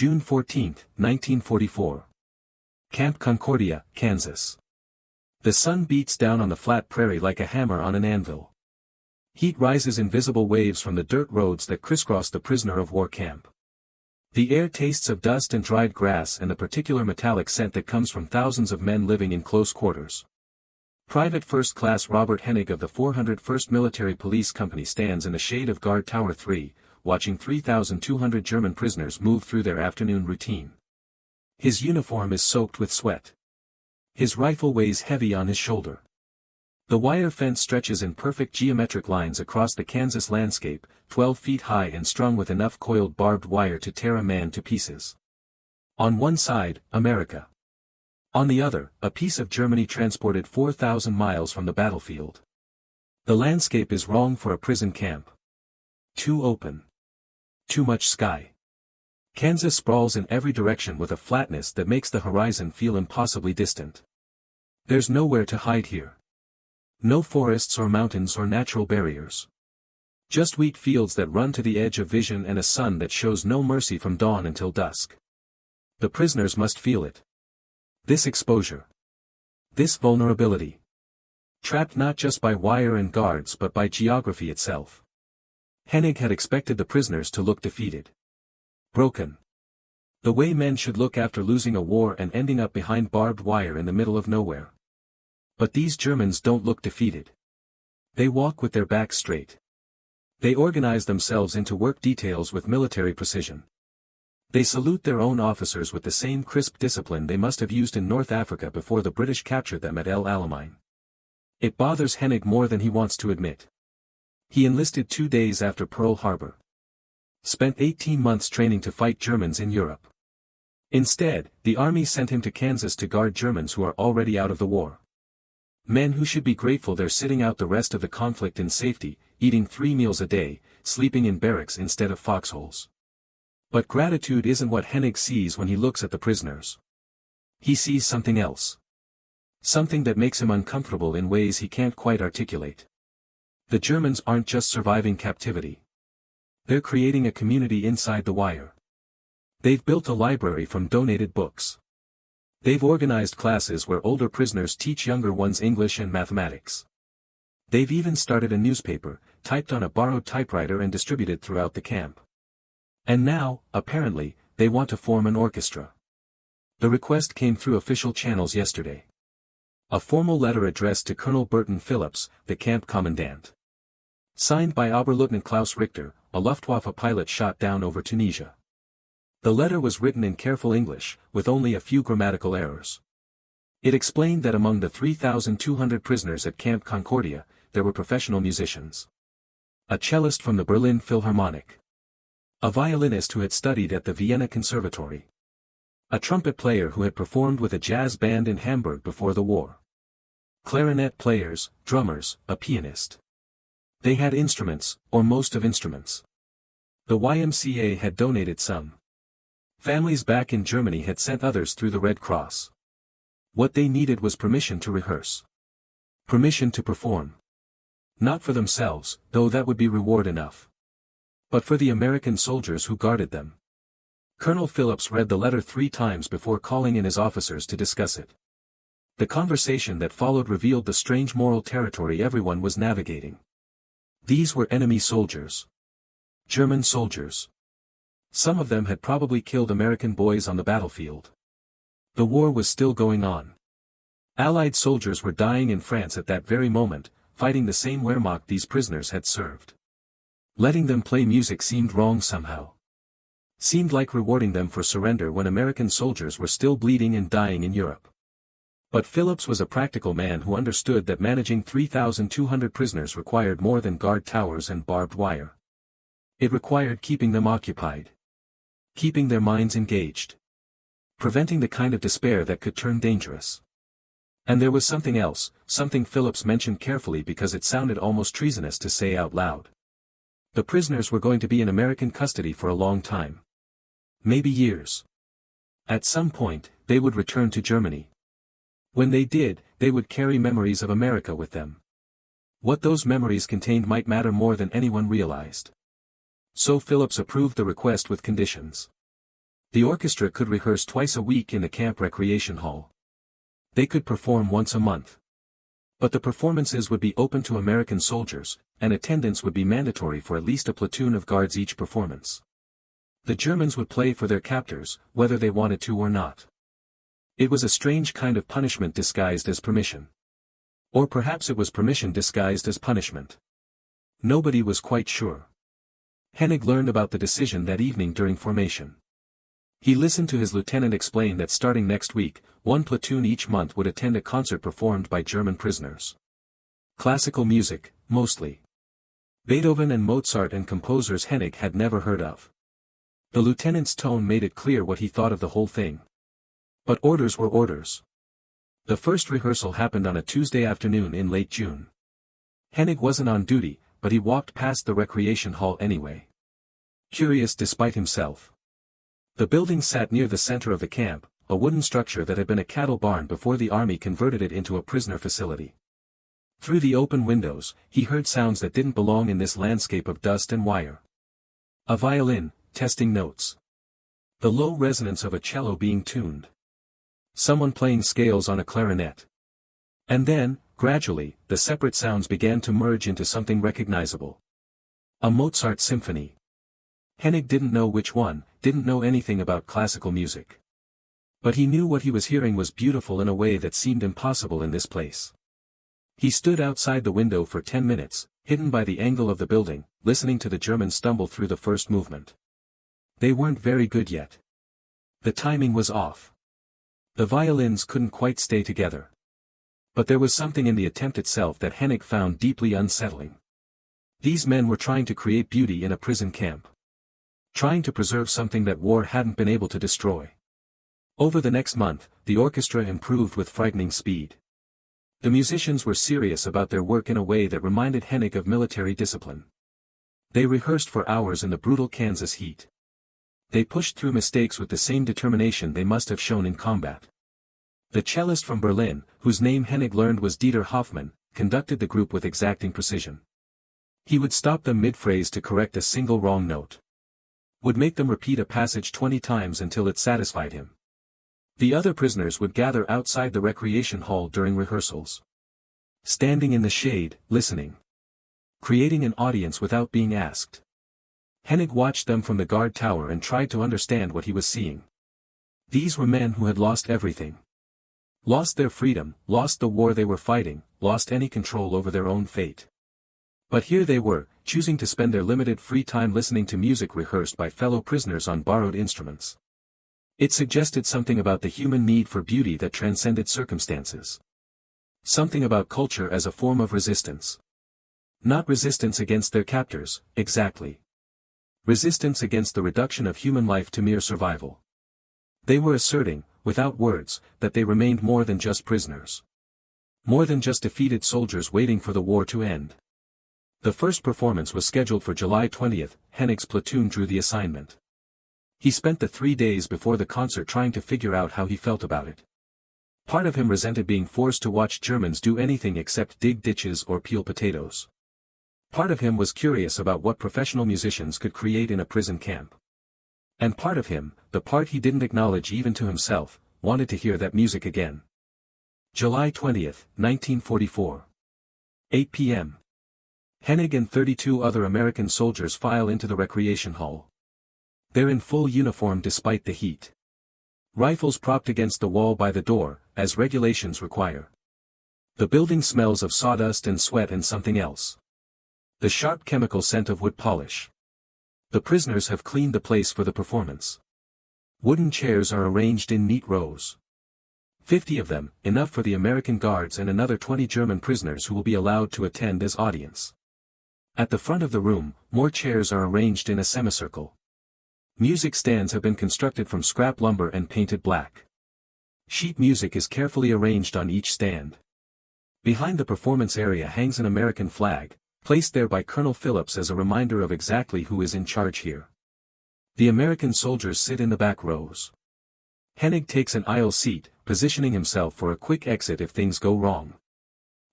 June 14, 1944. Camp Concordia, Kansas. The sun beats down on the flat prairie like a hammer on an anvil. Heat rises in visible waves from the dirt roads that crisscross the prisoner of war camp. The air tastes of dust and dried grass and the particular metallic scent that comes from thousands of men living in close quarters. Private First Class Robert Hennig of the 401st Military Police Company stands in the shade of Guard Tower 3, watching 3,200 German prisoners move through their afternoon routine. His uniform is soaked with sweat. His rifle weighs heavy on his shoulder. The wire fence stretches in perfect geometric lines across the Kansas landscape, 12 feet high and strung with enough coiled barbed wire to tear a man to pieces. On one side, America. On the other, a piece of Germany transported 4,000 miles from the battlefield. The landscape is wrong for a prison camp. Too open. Too much sky. Kansas sprawls in every direction with a flatness that makes the horizon feel impossibly distant. There's nowhere to hide here. No forests or mountains or natural barriers. Just wheat fields that run to the edge of vision and a sun that shows no mercy from dawn until dusk. The prisoners must feel it. This exposure. This vulnerability. Trapped not just by wire and guards but by geography itself. Hennig had expected the prisoners to look defeated. Broken. The way men should look after losing a war and ending up behind barbed wire in the middle of nowhere. But these Germans don't look defeated. They walk with their backs straight. They organize themselves into work details with military precision. They salute their own officers with the same crisp discipline they must have used in North Africa before the British captured them at El Alamein. It bothers Hennig more than he wants to admit. He enlisted 2 days after Pearl Harbor. Spent 18 months training to fight Germans in Europe. Instead, the army sent him to Kansas to guard Germans who are already out of the war. Men who should be grateful they're sitting out the rest of the conflict in safety, eating 3 meals a day, sleeping in barracks instead of foxholes. But gratitude isn't what Hennig sees when he looks at the prisoners. He sees something else. Something that makes him uncomfortable in ways he can't quite articulate. The Germans aren't just surviving captivity. They're creating a community inside the wire. They've built a library from donated books. They've organized classes where older prisoners teach younger ones English and mathematics. They've even started a newspaper, typed on a borrowed typewriter and distributed throughout the camp. And now, apparently, they want to form an orchestra. The request came through official channels yesterday. A formal letter addressed to Colonel Burton Phillips, the camp commandant. Signed by Oberleutnant Klaus Richter, a Luftwaffe pilot shot down over Tunisia. The letter was written in careful English, with only a few grammatical errors. It explained that among the 3,200 prisoners at Camp Concordia, there were professional musicians. A cellist from the Berlin Philharmonic. A violinist who had studied at the Vienna Conservatory. A trumpet player who had performed with a jazz band in Hamburg before the war. Clarinet players, drummers, a pianist. They had instruments, or most of instruments. The YMCA had donated some. Families back in Germany had sent others through the Red Cross. What they needed was permission to rehearse. Permission to perform. Not for themselves, though that would be reward enough. But for the American soldiers who guarded them. Colonel Phillips read the letter 3 times before calling in his officers to discuss it. The conversation that followed revealed the strange moral territory everyone was navigating. These were enemy soldiers. German soldiers. Some of them had probably killed American boys on the battlefield. The war was still going on. Allied soldiers were dying in France at that very moment, fighting the same Wehrmacht these prisoners had served. Letting them play music seemed wrong somehow. Seemed like rewarding them for surrender when American soldiers were still bleeding and dying in Europe. But Phillips was a practical man who understood that managing 3,200 prisoners required more than guard towers and barbed wire. It required keeping them occupied. Keeping their minds engaged. Preventing the kind of despair that could turn dangerous. And there was something else, something Phillips mentioned carefully because it sounded almost treasonous to say out loud. The prisoners were going to be in American custody for a long time. Maybe years. At some point, they would return to Germany. When they did, they would carry memories of America with them. What those memories contained might matter more than anyone realized. So Phillips approved the request with conditions. The orchestra could rehearse twice a week in the camp recreation hall. They could perform once a month. But the performances would be open to American soldiers, and attendance would be mandatory for at least a platoon of guards each performance. The Germans would play for their captors, whether they wanted to or not. It was a strange kind of punishment disguised as permission. Or perhaps it was permission disguised as punishment. Nobody was quite sure. Hennig learned about the decision that evening during formation. He listened to his lieutenant explain that starting next week, one platoon each month would attend a concert performed by German prisoners. Classical music, mostly. Beethoven and Mozart and composers Hennig had never heard of. The lieutenant's tone made it clear what he thought of the whole thing. But orders were orders. The first rehearsal happened on a Tuesday afternoon in late June. Hennig wasn't on duty, but he walked past the recreation hall anyway. Curious despite himself. The building sat near the center of the camp, a wooden structure that had been a cattle barn before the army converted it into a prisoner facility. Through the open windows, he heard sounds that didn't belong in this landscape of dust and wire. A violin, testing notes. The low resonance of a cello being tuned. Someone playing scales on a clarinet. And then, gradually, the separate sounds began to merge into something recognizable. A Mozart symphony. Hennig didn't know which one, didn't know anything about classical music. But he knew what he was hearing was beautiful in a way that seemed impossible in this place. He stood outside the window for 10 minutes, hidden by the angle of the building, listening to the Germans stumble through the first movement. They weren't very good yet. The timing was off. The violins couldn't quite stay together. But there was something in the attempt itself that Hennig found deeply unsettling. These men were trying to create beauty in a prison camp. Trying to preserve something that war hadn't been able to destroy. Over the next month, the orchestra improved with frightening speed. The musicians were serious about their work in a way that reminded Hennig of military discipline. They rehearsed for hours in the brutal Kansas heat. They pushed through mistakes with the same determination they must have shown in combat. The cellist from Berlin, whose name Hennig learned was Dieter Hoffman, conducted the group with exacting precision. He would stop them mid-phrase to correct a single wrong note. Would make them repeat a passage 20 times until it satisfied him. The other prisoners would gather outside the recreation hall during rehearsals. Standing in the shade, listening. Creating an audience without being asked. Hennig watched them from the guard tower and tried to understand what he was seeing. These were men who had lost everything. Lost their freedom, lost the war they were fighting, lost any control over their own fate. But here they were, choosing to spend their limited free time listening to music rehearsed by fellow prisoners on borrowed instruments. It suggested something about the human need for beauty that transcended circumstances. Something about culture as a form of resistance. Not resistance against their captors, exactly. Resistance against the reduction of human life to mere survival. They were asserting, without words, that they remained more than just prisoners. More than just defeated soldiers waiting for the war to end. The first performance was scheduled for July 20th, Hennig's platoon drew the assignment. He spent the 3 days before the concert trying to figure out how he felt about it. Part of him resented being forced to watch Germans do anything except dig ditches or peel potatoes. Part of him was curious about what professional musicians could create in a prison camp. And part of him, the part he didn't acknowledge even to himself, wanted to hear that music again. July 20th, 1944. 8 p.m. Hennig and 32 other American soldiers file into the recreation hall. They're in full uniform despite the heat. Rifles propped against the wall by the door, as regulations require. The building smells of sawdust and sweat and something else. The sharp chemical scent of wood polish. The prisoners have cleaned the place for the performance. Wooden chairs are arranged in neat rows. 50 of them, enough for the American guards and another 20 German prisoners who will be allowed to attend as audience. At the front of the room, more chairs are arranged in a semicircle. Music stands have been constructed from scrap lumber and painted black. Sheet music is carefully arranged on each stand. Behind the performance area hangs an American flag, placed there by Colonel Phillips as a reminder of exactly who is in charge here. The American soldiers sit in the back rows. Hennig takes an aisle seat, positioning himself for a quick exit if things go wrong.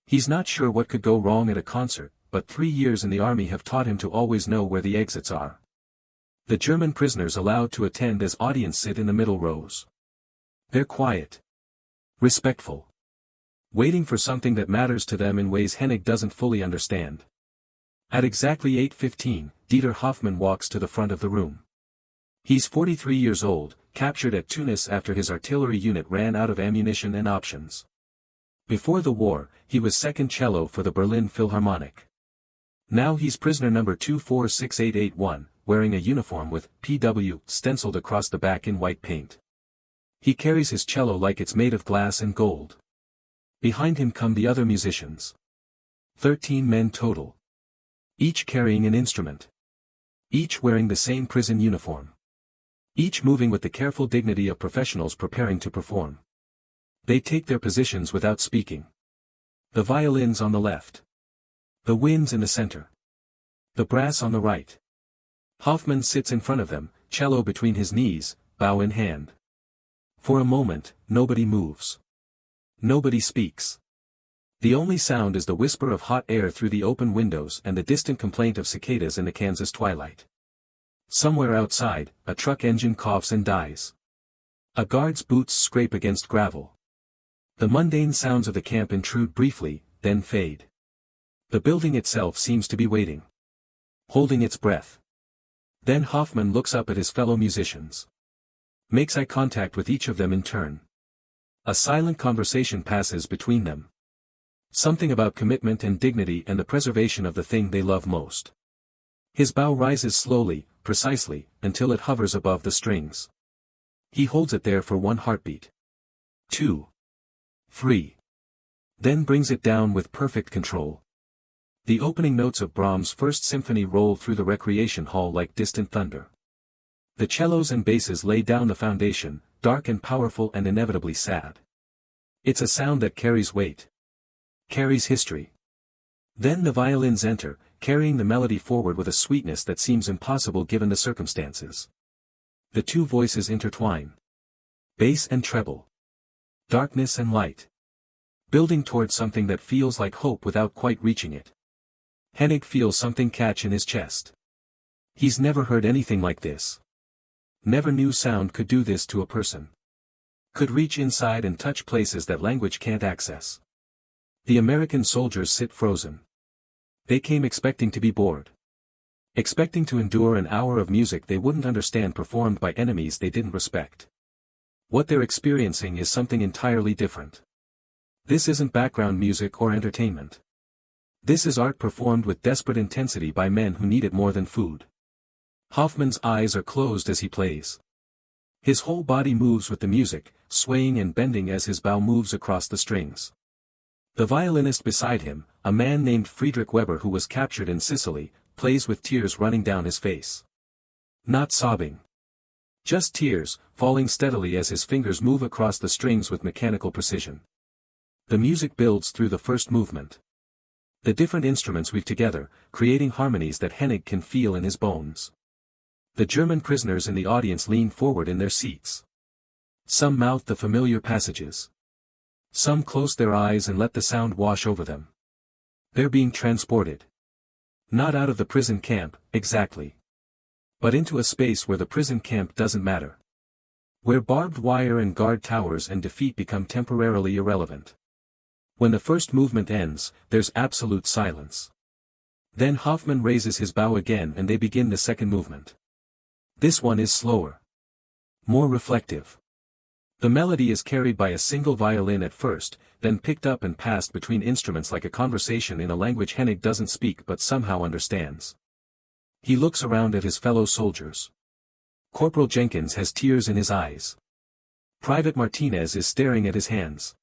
He's not sure what could go wrong at a concert, but 3 years in the army have taught him to always know where the exits are. The German prisoners allowed to attend as audience sit in the middle rows. They're quiet. Respectful. Waiting for something that matters to them in ways Hennig doesn't fully understand. At exactly 8:15, Dieter Hoffman walks to the front of the room. He's 43 years old, captured at Tunis after his artillery unit ran out of ammunition and options. Before the war, he was second cello for the Berlin Philharmonic. Now he's prisoner number 246881, wearing a uniform with POW stenciled across the back in white paint. He carries his cello like it's made of glass and gold. Behind him come the other musicians. 13 men total. Each carrying an instrument. Each wearing the same prison uniform. Each moving with the careful dignity of professionals preparing to perform. They take their positions without speaking. The violins on the left. The winds in the center. The brass on the right. Hoffman sits in front of them, cello between his knees, bow in hand. For a moment, nobody moves. Nobody speaks. The only sound is the whisper of hot air through the open windows and the distant complaint of cicadas in the Kansas twilight. Somewhere outside, a truck engine coughs and dies. A guard's boots scrape against gravel. The mundane sounds of the camp intrude briefly, then fade. The building itself seems to be waiting. Holding its breath. Then Hoffman looks up at his fellow musicians. Makes eye contact with each of them in turn. A silent conversation passes between them. Something about commitment and dignity and the preservation of the thing they love most. His bow rises slowly, precisely, until it hovers above the strings. He holds it there for one heartbeat. 2. 3. Then brings it down with perfect control. The opening notes of Brahms' First Symphony roll through the recreation hall like distant thunder. The cellos and basses lay down the foundation, dark and powerful and inevitably sad. It's a sound that carries weight. Carries history. Then the violins enter, carrying the melody forward with a sweetness that seems impossible given the circumstances. The two voices intertwine. Bass and treble. Darkness and light. Building towards something that feels like hope without quite reaching it. Hennig feels something catch in his chest. He's never heard anything like this. Never knew sound could do this to a person. Could reach inside and touch places that language can't access. The American soldiers sit frozen. They came expecting to be bored. Expecting to endure an hour of music they wouldn't understand performed by enemies they didn't respect. What they're experiencing is something entirely different. This isn't background music or entertainment. This is art performed with desperate intensity by men who need it more than food. Hoffman's eyes are closed as he plays. His whole body moves with the music, swaying and bending as his bow moves across the strings. The violinist beside him, a man named Friedrich Weber who was captured in Sicily, plays with tears running down his face. Not sobbing. Just tears, falling steadily as his fingers move across the strings with mechanical precision. The music builds through the first movement. The different instruments weave together, creating harmonies that Hennig can feel in his bones. The German prisoners in the audience lean forward in their seats. Some mouth the familiar passages. Some close their eyes and let the sound wash over them. They're being transported. Not out of the prison camp, exactly. But into a space where the prison camp doesn't matter. Where barbed wire and guard towers and defeat become temporarily irrelevant. When the first movement ends, there's absolute silence. Then Hoffman raises his bow again and they begin the second movement. This one is slower. More reflective. The melody is carried by a single violin at first, then picked up and passed between instruments like a conversation in a language Hennig doesn't speak but somehow understands. He looks around at his fellow soldiers. Corporal Jenkins has tears in his eyes. Private Martinez is staring at his hands.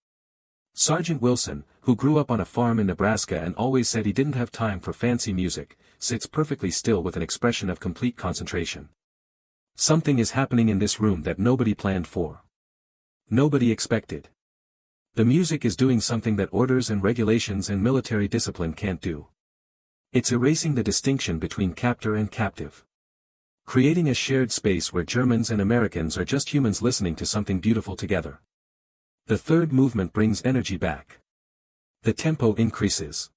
Sergeant Wilson, who grew up on a farm in Nebraska and always said he didn't have time for fancy music, sits perfectly still with an expression of complete concentration. Something is happening in this room that nobody planned for. Nobody expected. The music is doing something that orders and regulations and military discipline can't do. It's erasing the distinction between captor and captive. Creating a shared space where Germans and Americans are just humans listening to something beautiful together. The third movement brings energy back. The tempo increases.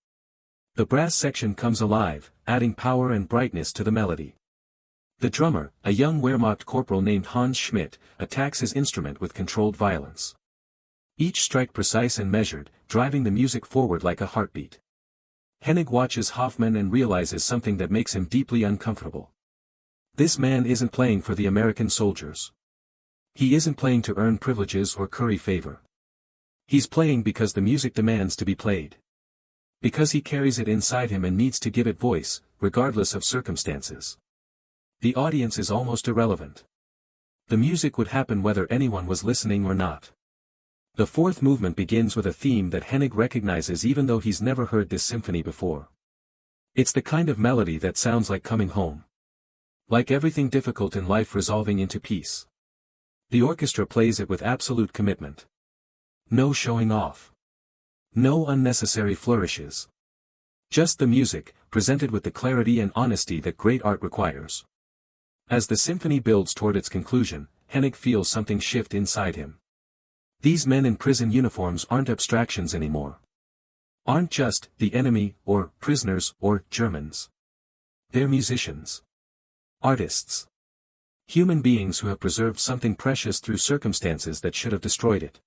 The brass section comes alive, adding power and brightness to the melody. The drummer, a young Wehrmacht corporal named Hans Schmidt, attacks his instrument with controlled violence. Each strike precise and measured, driving the music forward like a heartbeat. Hennig watches Hoffman and realizes something that makes him deeply uncomfortable. This man isn't playing for the American soldiers. He isn't playing to earn privileges or curry favor. He's playing because the music demands to be played. Because he carries it inside him and needs to give it voice, regardless of circumstances. The audience is almost irrelevant. The music would happen whether anyone was listening or not. The fourth movement begins with a theme that Hennig recognizes even though he's never heard this symphony before. It's the kind of melody that sounds like coming home. Like everything difficult in life resolving into peace. The orchestra plays it with absolute commitment. No showing off. No unnecessary flourishes. Just the music, presented with the clarity and honesty that great art requires. As the symphony builds toward its conclusion, Hennig feels something shift inside him. These men in prison uniforms aren't abstractions anymore. Aren't just the enemy, or prisoners, or Germans. They're musicians. Artists. Human beings who have preserved something precious through circumstances that should have destroyed it.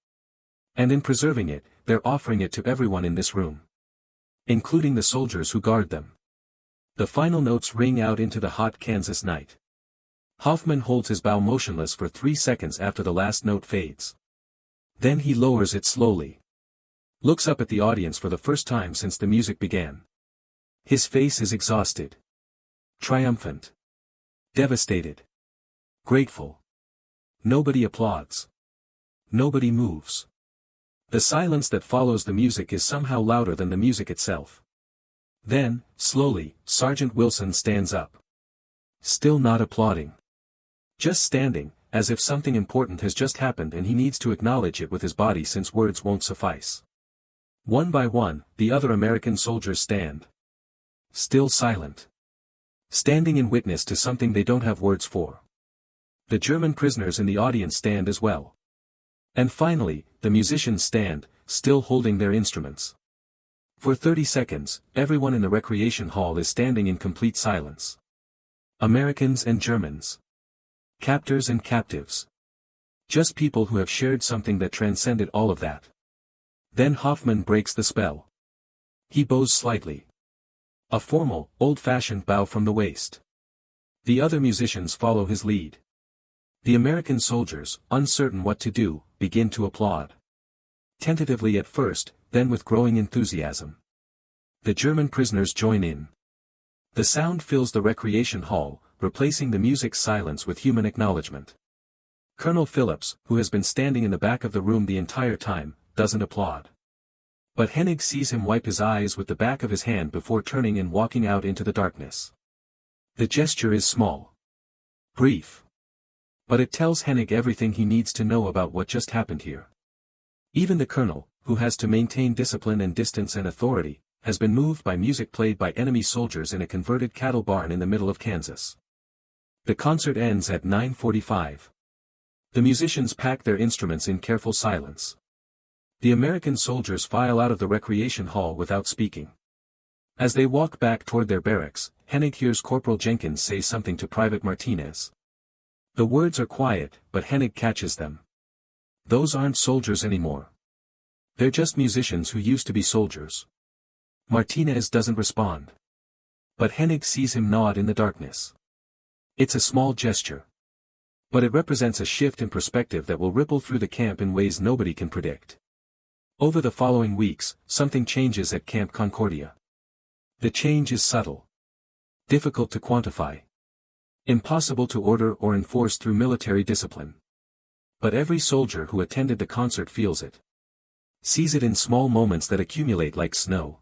And in preserving it, they're offering it to everyone in this room. Including the soldiers who guard them. The final notes ring out into the hot Kansas night. Hoffman holds his bow motionless for 3 seconds after the last note fades. Then he lowers it slowly. Looks up at the audience for the first time since the music began. His face is exhausted. Triumphant. Devastated. Grateful. Nobody applauds. Nobody moves. The silence that follows the music is somehow louder than the music itself. Then, slowly, Sergeant Wilson stands up. Still not applauding. Just standing, as if something important has just happened and he needs to acknowledge it with his body since words won't suffice. One by one, the other American soldiers stand. Still silent. Standing in witness to something they don't have words for. The German prisoners in the audience stand as well. And finally, the musicians stand, still holding their instruments. For 30 seconds, everyone in the recreation hall is standing in complete silence. Americans and Germans. Captors and captives. Just people who have shared something that transcended all of that. Then Hoffman breaks the spell. He bows slightly. A formal, old-fashioned bow from the waist. The other musicians follow his lead. The American soldiers, uncertain what to do, begin to applaud. Tentatively at first, then with growing enthusiasm. The German prisoners join in. The sound fills the recreation hall, replacing the music's silence with human acknowledgement. Colonel Phillips, who has been standing in the back of the room the entire time, doesn't applaud. But Hennig sees him wipe his eyes with the back of his hand before turning and walking out into the darkness. The gesture is small. Brief. But it tells Hennig everything he needs to know about what just happened here. Even the colonel, who has to maintain discipline and distance and authority, has been moved by music played by enemy soldiers in a converted cattle barn in the middle of Kansas. The concert ends at 9:45. The musicians pack their instruments in careful silence. The American soldiers file out of the recreation hall without speaking. As they walk back toward their barracks, Hennig hears Corporal Jenkins say something to Private Martinez. The words are quiet, but Hennig catches them. Those aren't soldiers anymore. They're just musicians who used to be soldiers. Martinez doesn't respond. But Hennig sees him nod in the darkness. It's a small gesture. But it represents a shift in perspective that will ripple through the camp in ways nobody can predict. Over the following weeks, something changes at Camp Concordia. The change is subtle. Difficult to quantify. Impossible to order or enforce through military discipline. But every soldier who attended the concert feels it. Sees it in small moments that accumulate like snow.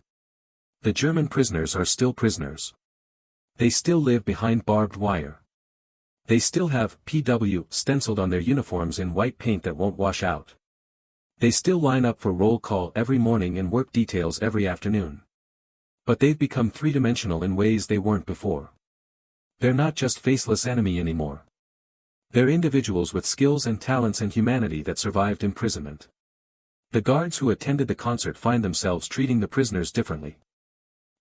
The German prisoners are still prisoners. They still live behind barbed wire. They still have PW stenciled on their uniforms in white paint that won't wash out. They still line up for roll call every morning and work details every afternoon. But they've become three-dimensional in ways they weren't before. They're not just faceless enemy anymore. They're individuals with skills and talents and humanity that survived imprisonment. The guards who attended the concert find themselves treating the prisoners differently.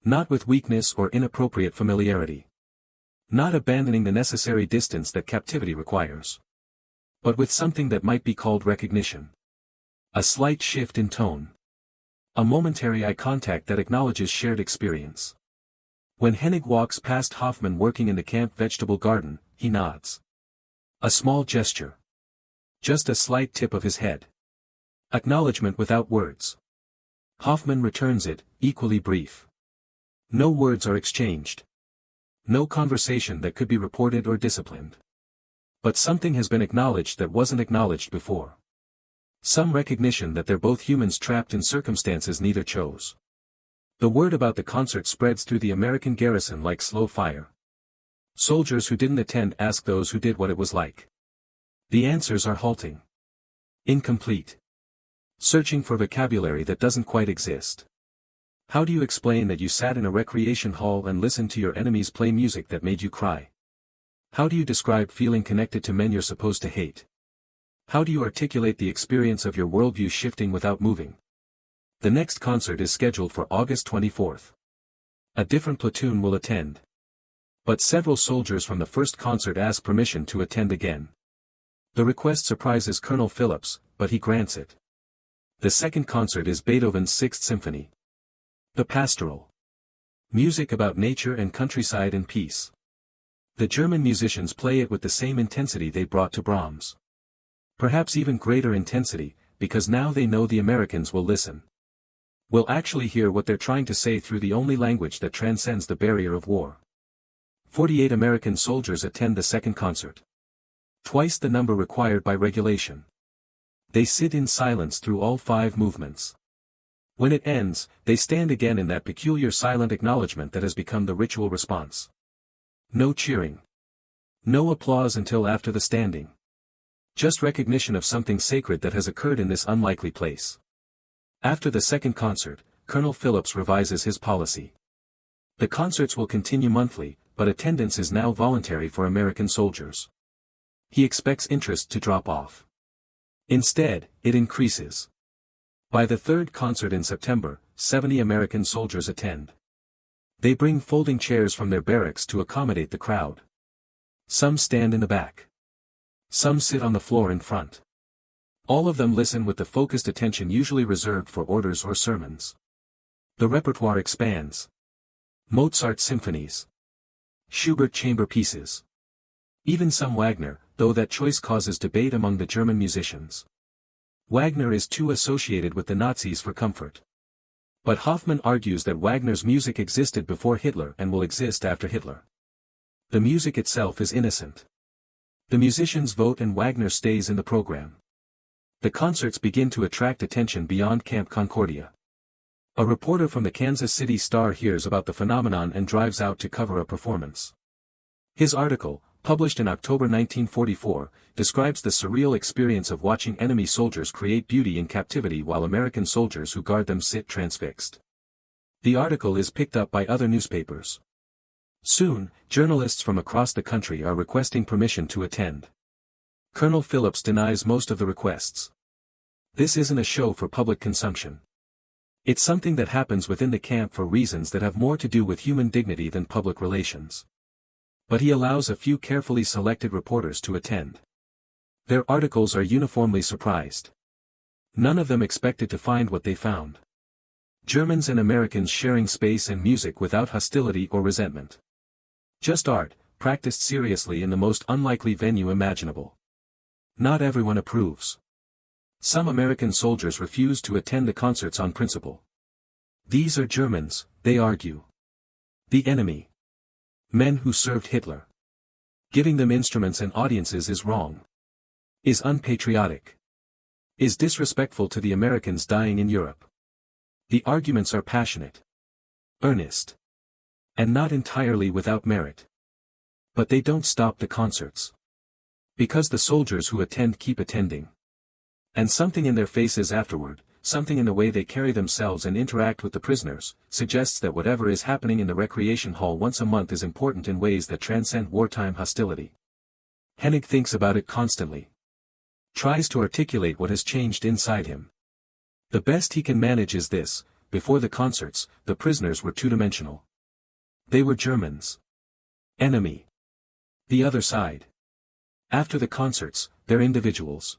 Not with weakness or inappropriate familiarity. Not abandoning the necessary distance that captivity requires. But with something that might be called recognition. A slight shift in tone. A momentary eye contact that acknowledges shared experience. When Hennig walks past Hoffman working in the camp vegetable garden, he nods. A small gesture. Just a slight tip of his head. Acknowledgement without words. Hoffman returns it, equally brief. No words are exchanged. No conversation that could be reported or disciplined. But something has been acknowledged that wasn't acknowledged before. Some recognition that they're both humans trapped in circumstances neither chose. The word about the concert spreads through the American garrison like slow fire. Soldiers who didn't attend ask those who did what it was like. The answers are halting. Incomplete. Searching for vocabulary that doesn't quite exist. How do you explain that you sat in a recreation hall and listened to your enemies play music that made you cry? How do you describe feeling connected to men you're supposed to hate? How do you articulate the experience of your worldview shifting without moving? The next concert is scheduled for August 24th. A different platoon will attend. But several soldiers from the first concert ask permission to attend again. The request surprises Colonel Phillips, but he grants it. The second concert is Beethoven's Sixth Symphony. The Pastoral. Music about nature and countryside and peace. The German musicians play it with the same intensity they brought to Brahms. Perhaps even greater intensity, because now they know the Americans will listen. Will actually hear what they're trying to say through the only language that transcends the barrier of war. 48 American soldiers attend the second concert. Twice the number required by regulation. They sit in silence through all 5 movements. When it ends, they stand again in that peculiar silent acknowledgement that has become the ritual response. No cheering. No applause until after the standing. Just recognition of something sacred that has occurred in this unlikely place. After the second concert, Colonel Phillips revises his policy. The concerts will continue monthly, but attendance is now voluntary for American soldiers. He expects interest to drop off. Instead, it increases. By the third concert in September, 70 American soldiers attend. They bring folding chairs from their barracks to accommodate the crowd. Some stand in the back. Some sit on the floor in front. All of them listen with the focused attention usually reserved for orders or sermons. The repertoire expands. Mozart symphonies. Schubert chamber pieces. Even some Wagner, though that choice causes debate among the German musicians. Wagner is too associated with the Nazis for comfort. But Hoffman argues that Wagner's music existed before Hitler and will exist after Hitler. The music itself is innocent. The musicians vote and Wagner stays in the program. The concerts begin to attract attention beyond Camp Concordia. A reporter from the Kansas City Star hears about the phenomenon and drives out to cover a performance. His article, published in October 1944, describes the surreal experience of watching enemy soldiers create beauty in captivity while American soldiers who guard them sit transfixed. The article is picked up by other newspapers. Soon, journalists from across the country are requesting permission to attend. Colonel Phillips denies most of the requests. This isn't a show for public consumption. It's something that happens within the camp for reasons that have more to do with human dignity than public relations. But he allows a few carefully selected reporters to attend. Their articles are uniformly surprised. None of them expected to find what they found. Germans and Americans sharing space and music without hostility or resentment. Just art, practiced seriously in the most unlikely venue imaginable. Not everyone approves. Some American soldiers refuse to attend the concerts on principle. These are Germans, they argue. The enemy. Men who served Hitler. Giving them instruments and audiences is wrong. Is unpatriotic. Is disrespectful to the Americans dying in Europe. The arguments are passionate. Earnest. And not entirely without merit. But they don't stop the concerts. Because the soldiers who attend keep attending. And something in their faces afterward, something in the way they carry themselves and interact with the prisoners, suggests that whatever is happening in the recreation hall once a month is important in ways that transcend wartime hostility. Hennig thinks about it constantly. Tries to articulate what has changed inside him. The best he can manage is this: before the concerts, the prisoners were two-dimensional. They were Germans. Enemy. The other side. After the concerts, they're individuals.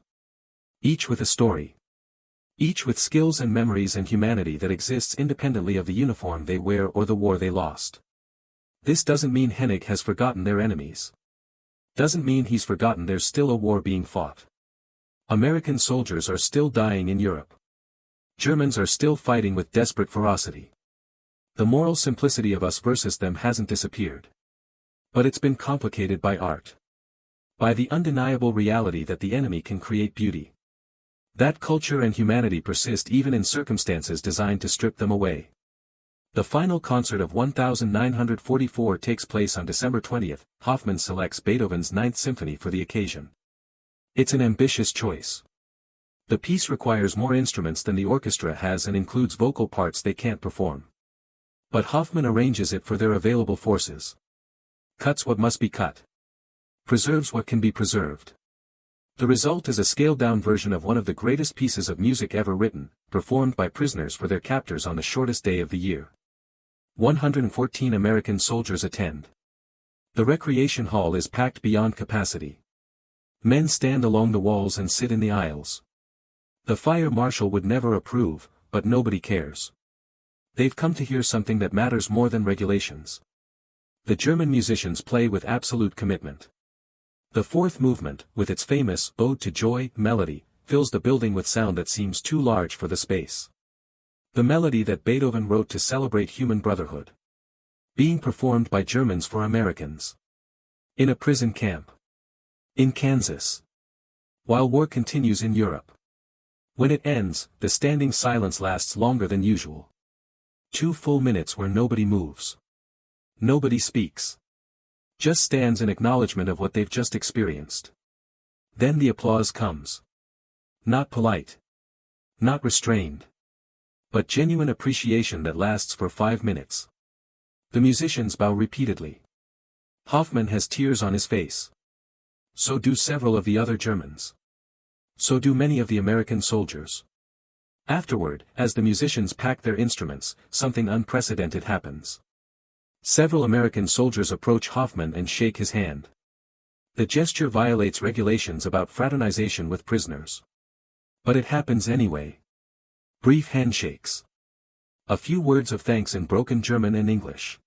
Each with a story. Each with skills and memories and humanity that exists independently of the uniform they wear or the war they lost. This doesn't mean Hennig has forgotten their enemies. Doesn't mean he's forgotten there's still a war being fought. American soldiers are still dying in Europe. Germans are still fighting with desperate ferocity. The moral simplicity of us versus them hasn't disappeared. But it's been complicated by art. By the undeniable reality that the enemy can create beauty. That culture and humanity persist even in circumstances designed to strip them away. The final concert of 1944 takes place on December 20th. Hoffman selects Beethoven's Ninth Symphony for the occasion. It's an ambitious choice. The piece requires more instruments than the orchestra has and includes vocal parts they can't perform. But Hoffman arranges it for their available forces. Cuts what must be cut. Preserves what can be preserved. The result is a scaled-down version of one of the greatest pieces of music ever written, performed by prisoners for their captors on the shortest day of the year. 114 American soldiers attend. The recreation hall is packed beyond capacity. Men stand along the walls and sit in the aisles. The fire marshal would never approve, but nobody cares. They've come to hear something that matters more than regulations. The German musicians play with absolute commitment. The fourth movement, with its famous Ode to Joy melody, fills the building with sound that seems too large for the space. The melody that Beethoven wrote to celebrate human brotherhood. Being performed by Germans for Americans. In a prison camp. In Kansas. While war continues in Europe. When it ends, the standing silence lasts longer than usual. 2 full minutes where nobody moves. Nobody speaks. Just stands in acknowledgement of what they've just experienced. Then the applause comes. Not polite. Not restrained. But genuine appreciation that lasts for 5 minutes. The musicians bow repeatedly. Hoffman has tears on his face. So do several of the other Germans. So do many of the American soldiers. Afterward, as the musicians pack their instruments, something unprecedented happens. Several American soldiers approach Hoffman and shake his hand. The gesture violates regulations about fraternization with prisoners. But it happens anyway. Brief handshakes. A few words of thanks in broken German and English.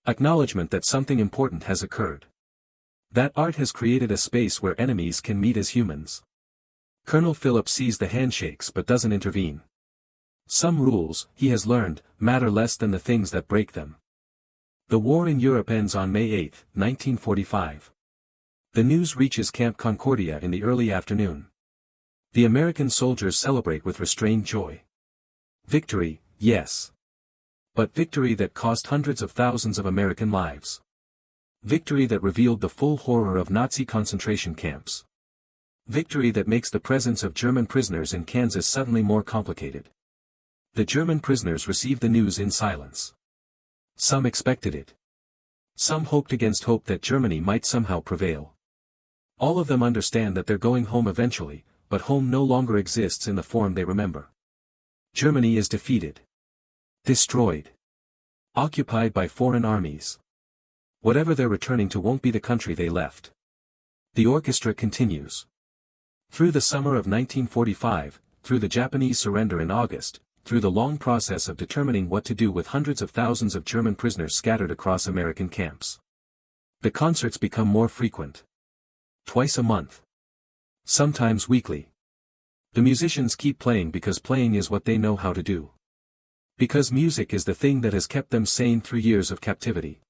Acknowledgement that something important has occurred. That art has created a space where enemies can meet as humans. Colonel Phillips sees the handshakes but doesn't intervene. Some rules, he has learned, matter less than the things that break them. The war in Europe ends on May 8, 1945. The news reaches Camp Concordia in the early afternoon. The American soldiers celebrate with restrained joy. Victory, yes. But victory that cost hundreds of thousands of American lives. Victory that revealed the full horror of Nazi concentration camps. Victory that makes the presence of German prisoners in Kansas suddenly more complicated. The German prisoners receive the news in silence. Some expected it. Some hoped against hope that Germany might somehow prevail. All of them understand that they're going home eventually, but home no longer exists in the form they remember. Germany is defeated. Destroyed. Occupied by foreign armies. Whatever they're returning to won't be the country they left. The orchestra continues. Through the summer of 1945, through the Japanese surrender in August, through the long process of determining what to do with hundreds of thousands of German prisoners scattered across American camps. The concerts become more frequent. Twice a month. Sometimes weekly. The musicians keep playing because playing is what they know how to do. Because music is the thing that has kept them sane through years of captivity.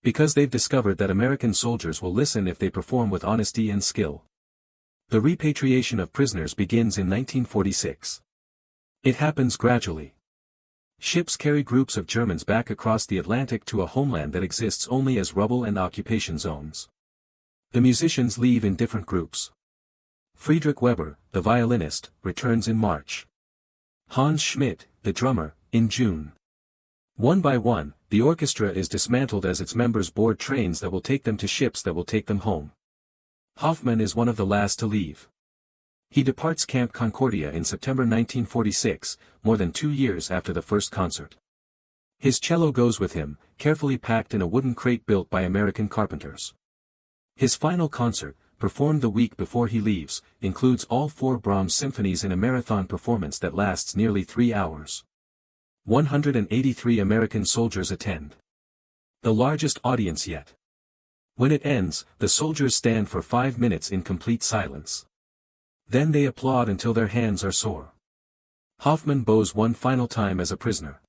Because they've discovered that American soldiers will listen if they perform with honesty and skill. The repatriation of prisoners begins in 1946. It happens gradually. Ships carry groups of Germans back across the Atlantic to a homeland that exists only as rubble and occupation zones. The musicians leave in different groups. Friedrich Weber, the violinist, returns in March. Hans Schmidt, the drummer, in June. One by one, the orchestra is dismantled as its members board trains that will take them to ships that will take them home. Hoffman is one of the last to leave. He departs Camp Concordia in September 1946, more than 2 years after the first concert. His cello goes with him, carefully packed in a wooden crate built by American carpenters. His final concert, performed the week before he leaves, includes all 4 Brahms symphonies in a marathon performance that lasts nearly 3 hours. 183 American soldiers attend. The largest audience yet. When it ends, the soldiers stand for 5 minutes in complete silence. Then they applaud until their hands are sore. Hoffman bows one final time as a prisoner.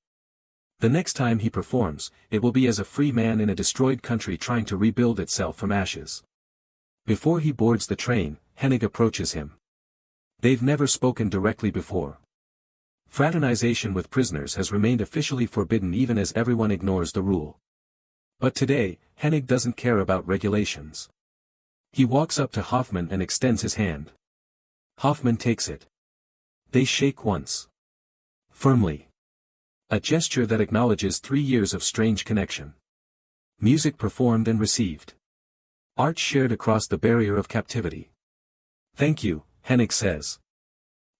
The next time he performs, it will be as a free man in a destroyed country trying to rebuild itself from ashes. Before he boards the train, Hennig approaches him. They've never spoken directly before. Fraternization with prisoners has remained officially forbidden even as everyone ignores the rule. But today, Hennig doesn't care about regulations. He walks up to Hoffman and extends his hand. Hoffman takes it. They shake once. Firmly. A gesture that acknowledges 3 years of strange connection. Music performed and received. Art shared across the barrier of captivity. Thank you, Hennig says.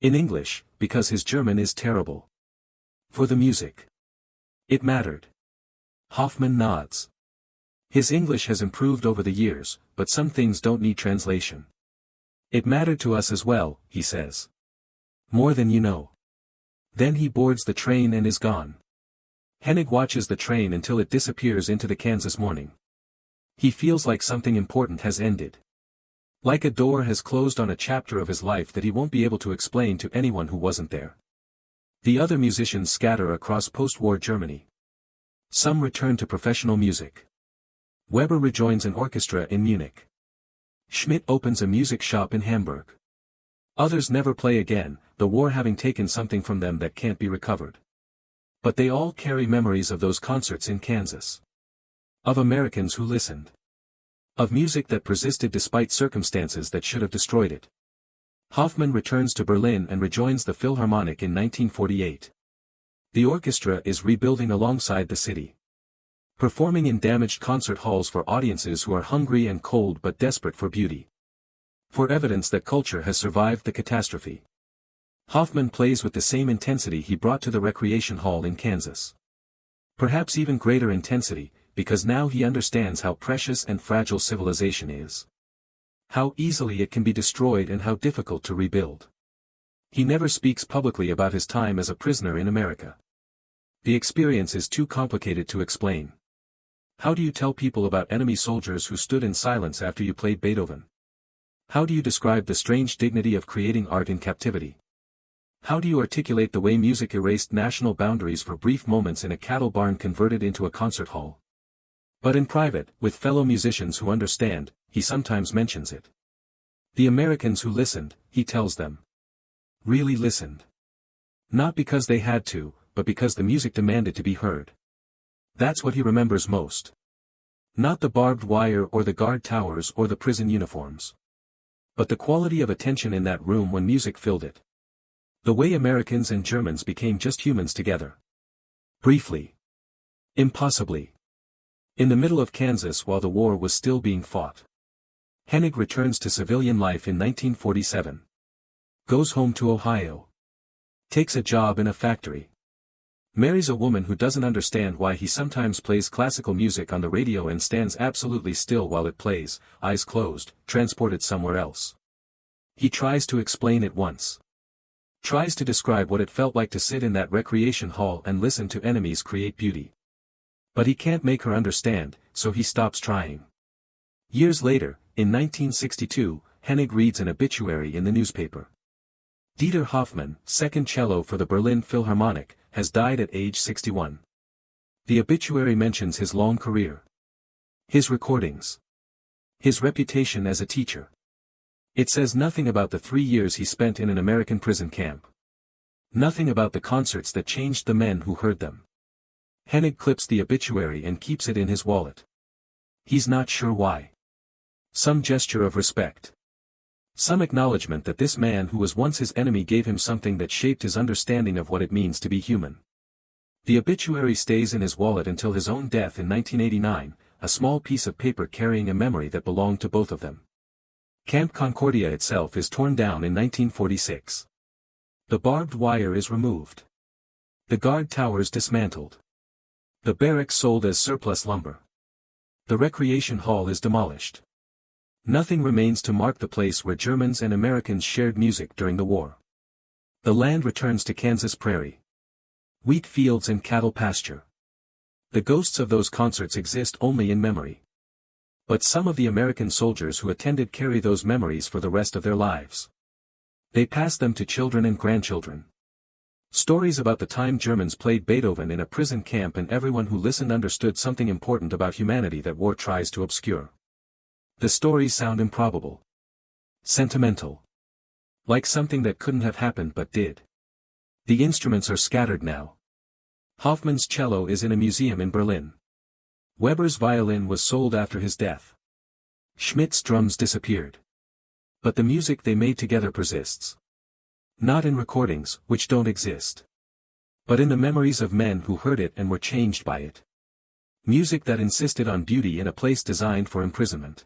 In English, because his German is terrible. For the music. It mattered. Hoffman nods. His English has improved over the years, but some things don't need translation. It mattered to us as well, he says. More than you know. Then he boards the train and is gone. Hennig watches the train until it disappears into the Kansas morning. He feels like something important has ended. Like a door has closed on a chapter of his life that he won't be able to explain to anyone who wasn't there. The other musicians scatter across post-war Germany. Some return to professional music. Weber rejoins an orchestra in Munich. Schmidt opens a music shop in Hamburg. Others never play again, the war having taken something from them that can't be recovered. But they all carry memories of those concerts in Kansas. Of Americans who listened. Of music that persisted despite circumstances that should have destroyed it. Hoffman returns to Berlin and rejoins the Philharmonic in 1948. The orchestra is rebuilding alongside the city. Performing in damaged concert halls for audiences who are hungry and cold but desperate for beauty. For evidence that culture has survived the catastrophe. Hoffman plays with the same intensity he brought to the recreation hall in Kansas. Perhaps even greater intensity, because now he understands how precious and fragile civilization is. How easily it can be destroyed and how difficult to rebuild. He never speaks publicly about his time as a prisoner in America. The experience is too complicated to explain. How do you tell people about enemy soldiers who stood in silence after you played Beethoven? How do you describe the strange dignity of creating art in captivity? How do you articulate the way music erased national boundaries for brief moments in a cattle barn converted into a concert hall? But in private, with fellow musicians who understand, he sometimes mentions it. The Americans who listened, he tells them. Really listened. Not because they had to, but because the music demanded to be heard. That's what he remembers most. Not the barbed wire or the guard towers or the prison uniforms. But the quality of attention in that room when music filled it. The way Americans and Germans became just humans together. Briefly. Impossibly. In the middle of Kansas while the war was still being fought. Hennig returns to civilian life in 1947. Goes home to Ohio. Takes a job in a factory. Marries a woman who doesn't understand why he sometimes plays classical music on the radio and stands absolutely still while it plays, eyes closed, transported somewhere else. He tries to explain it once. Tries to describe what it felt like to sit in that recreation hall and listen to enemies create beauty. But he can't make her understand, so he stops trying. Years later, in 1962, Hennig reads an obituary in the newspaper. Dieter Hoffman, second cello for the Berlin Philharmonic, has died at age 61. The obituary mentions his long career. His recordings. His reputation as a teacher. It says nothing about the 3 years he spent in an American prison camp. Nothing about the concerts that changed the men who heard them. Hennig clips the obituary and keeps it in his wallet. He's not sure why. Some gesture of respect. Some acknowledgement that this man who was once his enemy gave him something that shaped his understanding of what it means to be human. The obituary stays in his wallet until his own death in 1989, a small piece of paper carrying a memory that belonged to both of them. Camp Concordia itself is torn down in 1946. The barbed wire is removed. The guard towers dismantled. The barracks sold as surplus lumber. The recreation hall is demolished. Nothing remains to mark the place where Germans and Americans shared music during the war. The land returns to Kansas prairie. Wheat fields and cattle pasture. The ghosts of those concerts exist only in memory. But some of the American soldiers who attended carry those memories for the rest of their lives. They pass them to children and grandchildren. Stories about the time Germans played Beethoven in a prison camp and everyone who listened understood something important about humanity that war tries to obscure. The stories sound improbable. Sentimental. Like something that couldn't have happened but did. The instruments are scattered now. Hoffman's cello is in a museum in Berlin. Weber's violin was sold after his death. Schmidt's drums disappeared. But the music they made together persists. Not in recordings, which don't exist. But in the memories of men who heard it and were changed by it. Music that insisted on beauty in a place designed for imprisonment.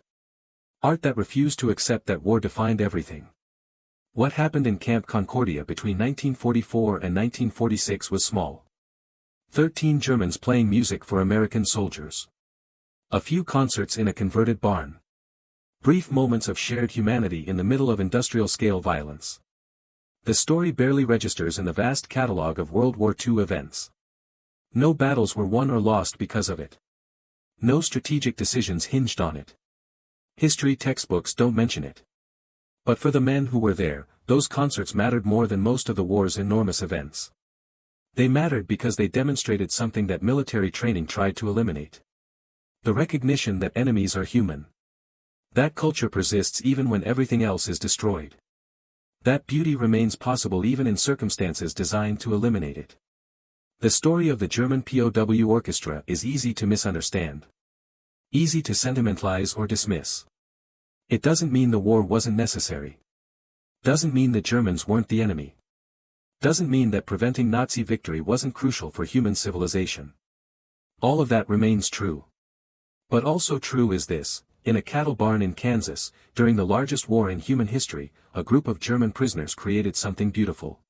Art that refused to accept that war defined everything. What happened in Camp Concordia between 1944 and 1946 was small. 13 Germans playing music for American soldiers. A few concerts in a converted barn. Brief moments of shared humanity in the middle of industrial-scale violence. The story barely registers in the vast catalogue of World War II events. No battles were won or lost because of it. No strategic decisions hinged on it. History textbooks don't mention it. But for the men who were there, those concerts mattered more than most of the war's enormous events. They mattered because they demonstrated something that military training tried to eliminate. The recognition that enemies are human. That culture persists even when everything else is destroyed. That beauty remains possible even in circumstances designed to eliminate it. The story of the German POW Orchestra is easy to misunderstand. Easy to sentimentalize or dismiss. It doesn't mean the war wasn't necessary. Doesn't mean the Germans weren't the enemy. Doesn't mean that preventing Nazi victory wasn't crucial for human civilization. All of that remains true. But also true is this: in a cattle barn in Kansas, during the largest war in human history, a group of German prisoners created something beautiful.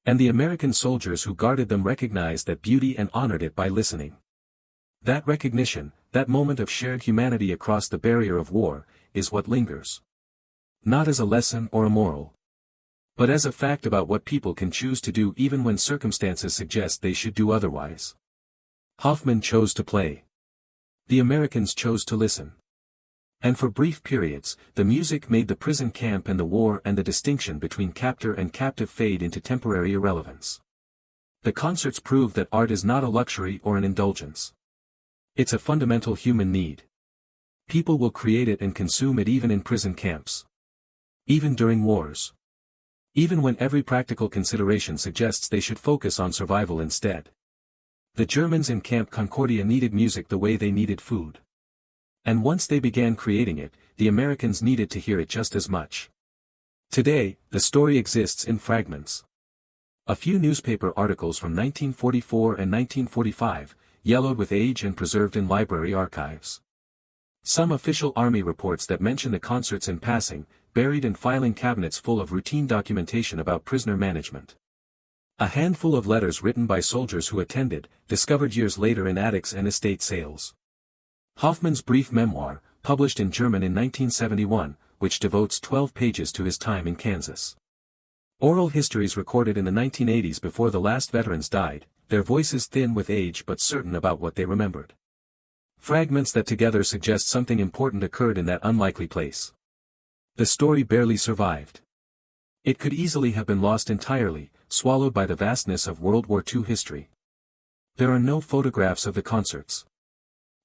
And the American soldiers who guarded them recognized that beauty and honored it by listening. That recognition, that moment of shared humanity across the barrier of war, is what lingers. Not as a lesson or a moral. But as a fact about what people can choose to do even when circumstances suggest they should do otherwise. Hoffman chose to play. The Americans chose to listen. And for brief periods, the music made the prison camp and the war and the distinction between captor and captive fade into temporary irrelevance. The concerts proved that art is not a luxury or an indulgence. It's a fundamental human need. People will create it and consume it even in prison camps. Even during wars. Even when every practical consideration suggests they should focus on survival instead. The Germans in Camp Concordia needed music the way they needed food. And once they began creating it, the Americans needed to hear it just as much. Today, the story exists in fragments. A few newspaper articles from 1944 and 1945, yellowed with age and preserved in library archives. Some official army reports that mention the concerts in passing, buried in filing cabinets full of routine documentation about prisoner management. A handful of letters written by soldiers who attended, discovered years later in attics and estate sales. Hoffman's brief memoir, published in German in 1971, which devotes 12 pages to his time in Kansas. Oral histories recorded in the 1980s before the last veterans died, their voices thin with age but certain about what they remembered. Fragments that together suggest something important occurred in that unlikely place. The story barely survived. It could easily have been lost entirely, swallowed by the vastness of World War II history. There are no photographs of the concerts.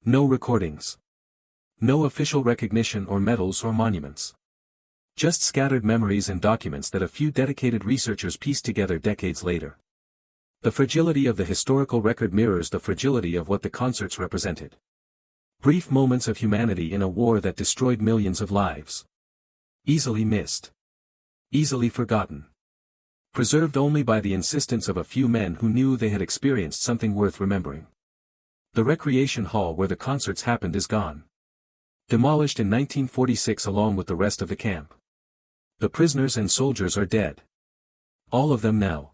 No recordings. No official recognition or medals or monuments. Just scattered memories and documents that a few dedicated researchers pieced together decades later. The fragility of the historical record mirrors the fragility of what the concerts represented. Brief moments of humanity in a war that destroyed millions of lives. Easily missed. Easily forgotten. Preserved only by the insistence of a few men who knew they had experienced something worth remembering. The recreation hall where the concerts happened is gone. Demolished in 1946 along with the rest of the camp. The prisoners and soldiers are dead. All of them now.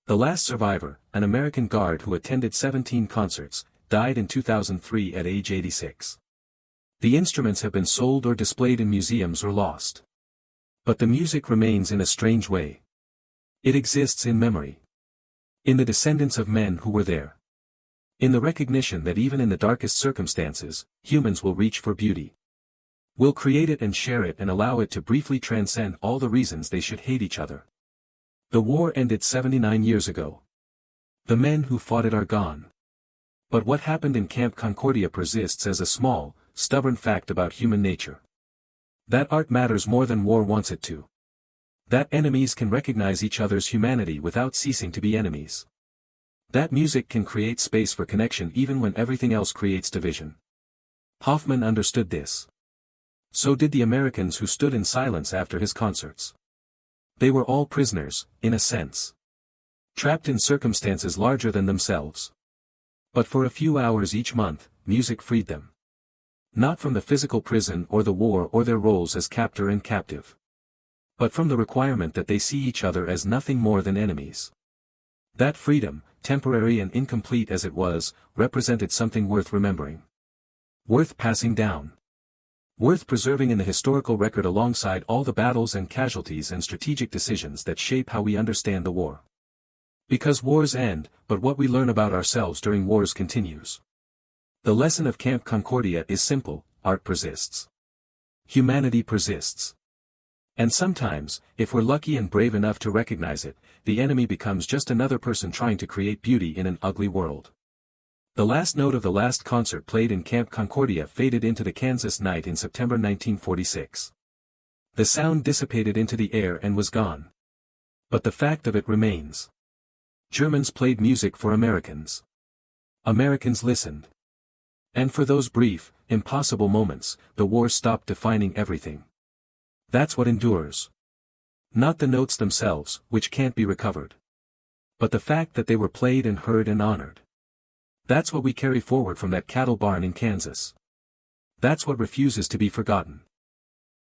The last survivor, an American guard who attended 17 concerts, died in 2003 at age 86. The instruments have been sold or displayed in museums or lost. But the music remains in a strange way. It exists in memory. In the descendants of men who were there. In the recognition that even in the darkest circumstances, humans will reach for beauty. Will create it and share it and allow it to briefly transcend all the reasons they should hate each other. The war ended 79 years ago. The men who fought it are gone. But what happened in Camp Concordia persists as a small, stubborn fact about human nature. That art matters more than war wants it to. That enemies can recognize each other's humanity without ceasing to be enemies. That music can create space for connection even when everything else creates division. Hoffman understood this. So did the Americans who stood in silence after his concerts. They were all prisoners, in a sense. Trapped in circumstances larger than themselves. But for a few hours each month, music freed them. Not from the physical prison or the war or their roles as captor and captive. But from the requirement that they see each other as nothing more than enemies. That freedom, temporary and incomplete as it was, represented something worth remembering. Worth passing down. Worth preserving in the historical record alongside all the battles and casualties and strategic decisions that shape how we understand the war. Because wars end, but what we learn about ourselves during wars continues. The lesson of Camp Concordia is simple: art persists. Humanity persists. And sometimes, if we're lucky and brave enough to recognize it, the enemy becomes just another person trying to create beauty in an ugly world. The last note of the last concert played in Camp Concordia faded into the Kansas night in September 1946. The sound dissipated into the air and was gone. But the fact of it remains. Germans played music for Americans. Americans listened. And for those brief, impossible moments, the war stopped defining everything. That's what endures. Not the notes themselves, which can't be recovered. But the fact that they were played and heard and honored. That's what we carry forward from that cattle barn in Kansas. That's what refuses to be forgotten.